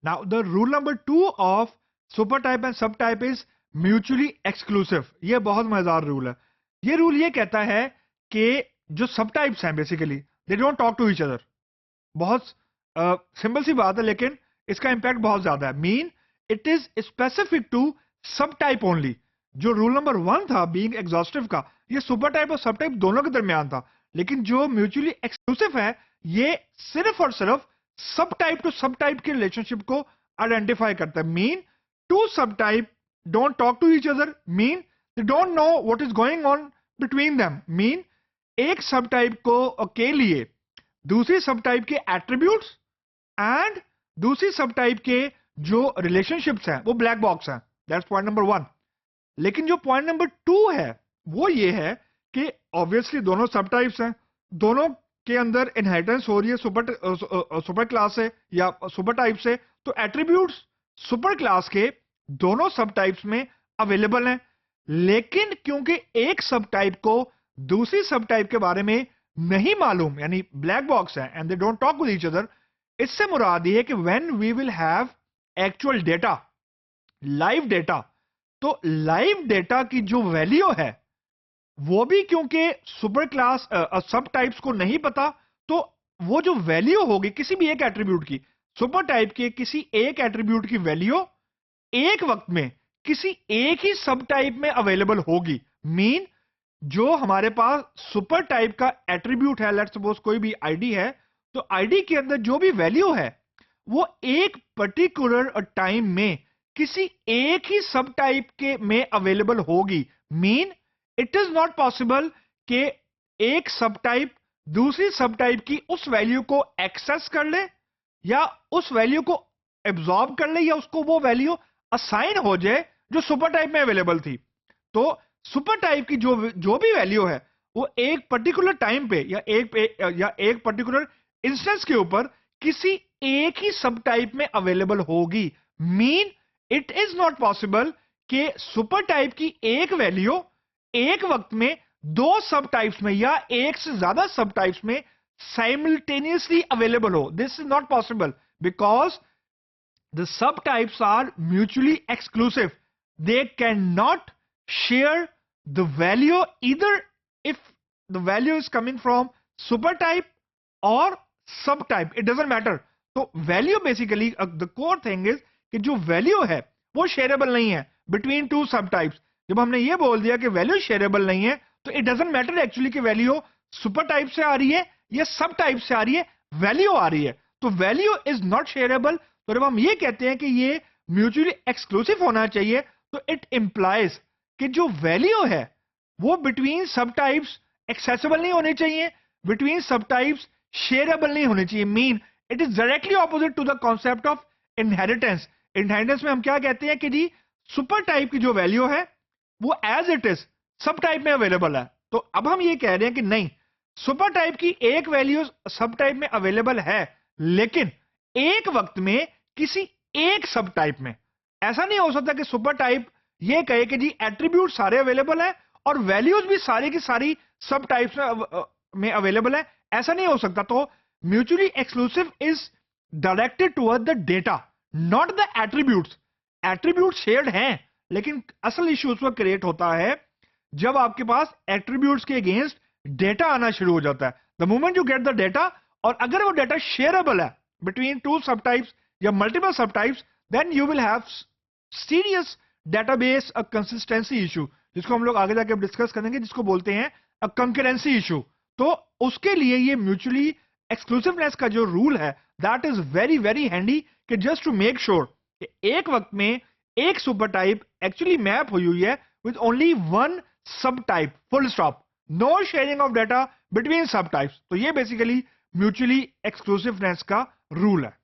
Now the rule number 2 of super type and सब type is mutually exclusive. ये बहुत मजेदार रूल है। ये रूल ये कहता है कि जो सब टाइप्स हैं basically they don't talk to each other. बहुत सिंपल सी बात है, लेकिन इसका इंपैक्ट बहुत ज्यादा है। Mean it is specific to subtype only. जो रूल नंबर 1 था बीइंग एग्जॉस्टिव का, ये सुपर टाइप और सब टाइप दोनों के दरमियान था, लेकिन जो म्यूचुअली एक्सक्लूसिव है ये सिर्फ और सिर्फ subtype to subtype के रिलेशनशिप को आइडेंटिफाई करता है। Mean two subtype don't talk to each other, mean they don't know what is going on between them. Mean एक सब टाइप को के लिए दूसरी सब टाइप के एट्रीब्यूट्स एंड दूसरी सब टाइप के जो रिलेशनशिप्स हैं वो ब्लैक बॉक्स हैं। That's point number 1। लेकिन जो पॉइंट नंबर 2 है वो ये है कि ऑब्वियसली दोनों सब टाइप्स हैं, दोनों के अंदर इनहेरिटेंस हो रही है सुपर क्लास से या सुपर टाइप से, तो एट्रीब्यूट्स सुपर क्लास के दोनों सब टाइप्स में अवेलेबल हैं। लेकिन क्योंकि एक सब टाइप को दूसरी सब टाइप के बारे में नहीं मालूम, यानी ब्लैक बॉक्स है and they don't talk with each other, इससे मुराद ये है कि when we will have actual data, live data, तो लाइव डेटा की जो वैल्यू है वो भी क्योंकि सुपर क्लास सब टाइप्स को नहीं पता, तो वो जो वैल्यू होगी किसी भी एक एट्रीब्यूट की, सुपर टाइप के किसी एक एट्रीब्यूट की वैल्यू एक वक्त में किसी एक ही सब टाइप में अवेलेबल होगी। मीन जो हमारे पास सुपर टाइप का एट्रीब्यूट है, लेट्स सपोज कोई भी आईडी है, तो आईडी के अंदर जो भी वैल्यू है वो एक पर्टिकुलर टाइम में किसी एक ही सब टाइप के में अवेलेबल होगी। Mean it is not possible कि एक सब टाइप दूसरी सब टाइप की उस वैल्यू को एक्सेस कर ले या उस वैल्यू को एब्जॉर्ब कर ले या उसको वो वैल्यू असाइन हो जाए जो सुपर टाइप में अवेलेबल थी। तो सुपर टाइप की जो भी वैल्यू है वो एक पर्टिकुलर टाइम पे या एक पर्टिकुलर इंस्टेंस के ऊपर किसी एक ही सब टाइप में अवेलेबल होगी। Mean it is not possible कि सुपर टाइप की एक वैल्यू एक वक्त में दो सब टाइप्स में या एक से ज्यादा सब टाइप्स में साइमल्टेनियसली अवेलेबल हो। This is not possible because the subtypes are mutually exclusive. They cannot share the value either if the value is coming from supertype or subtype. It doesn't matter. तो value basically the core thing is कि जो value है वो shareable नहीं है between two subtypes. जब हमने ये बोल दिया कि value shareable नहीं है तो it doesn't matter actually कि value supertype से आ रही है या subtype से आ रही है, value आ रही है। तो value is not shareable। तो जब हम ये कहते हैं कि ये म्यूचुअली एक्सक्लूसिव होना चाहिए तो इट इंप्लाइज कि जो वैल्यू है वो बिटवीन सब टाइप्स एक्सेसिबल नहीं होनी चाहिए, बिटवीन सब टाइप्स शेयरेबल नहीं होनी चाहिए। Mean it is directly opposite to the concept of inheritance. Inheritance में हम क्या कहते हैं कि जी सुपर टाइप की जो वैल्यू है वो एज इट इज सब टाइप में अवेलेबल है। तो अब हम ये कह रहे हैं कि नहीं, सुपर टाइप की एक वैल्यू सब टाइप में अवेलेबल है लेकिन एक वक्त में किसी एक सब टाइप में। ऐसा नहीं हो सकता कि सुपर टाइप ये कहे कि जी एट्रीब्यूट सारे अवेलेबल है और वैल्यूज भी सारी की सारी सब टाइप्स में अवेलेबल है, ऐसा नहीं हो सकता। तो mutually exclusive is directed toward the data, not the attributes. Attribute shared हैं लेकिन असल इश्यू उस वक्त क्रिएट होता है जब आपके पास एट्रीब्यूट्स के अगेंस्ट डेटा आना शुरू हो जाता है। The moment you get the data, और अगर वो डेटा शेयरेबल है between two subtypes या multiple subtypes, then you will have serious database a consistency issue, जिसको हम लोग आगे जाके डिस्कस करेंगे, जिसको बोलते हैं a concurrency issue। तो उसके लिए ये म्यूचुअली एक्सक्लूसिवनेस का जो रूल है that is very very handy कि जस्ट टू मेक श्योर एक वक्त में एक सुपर टाइप एक्चुअली मैप हुई है with only one subtype, full stop, no sharing of data between subtypes. तो ये बेसिकली म्यूचुअली एक्सक्लूसिवनेस का रूल है।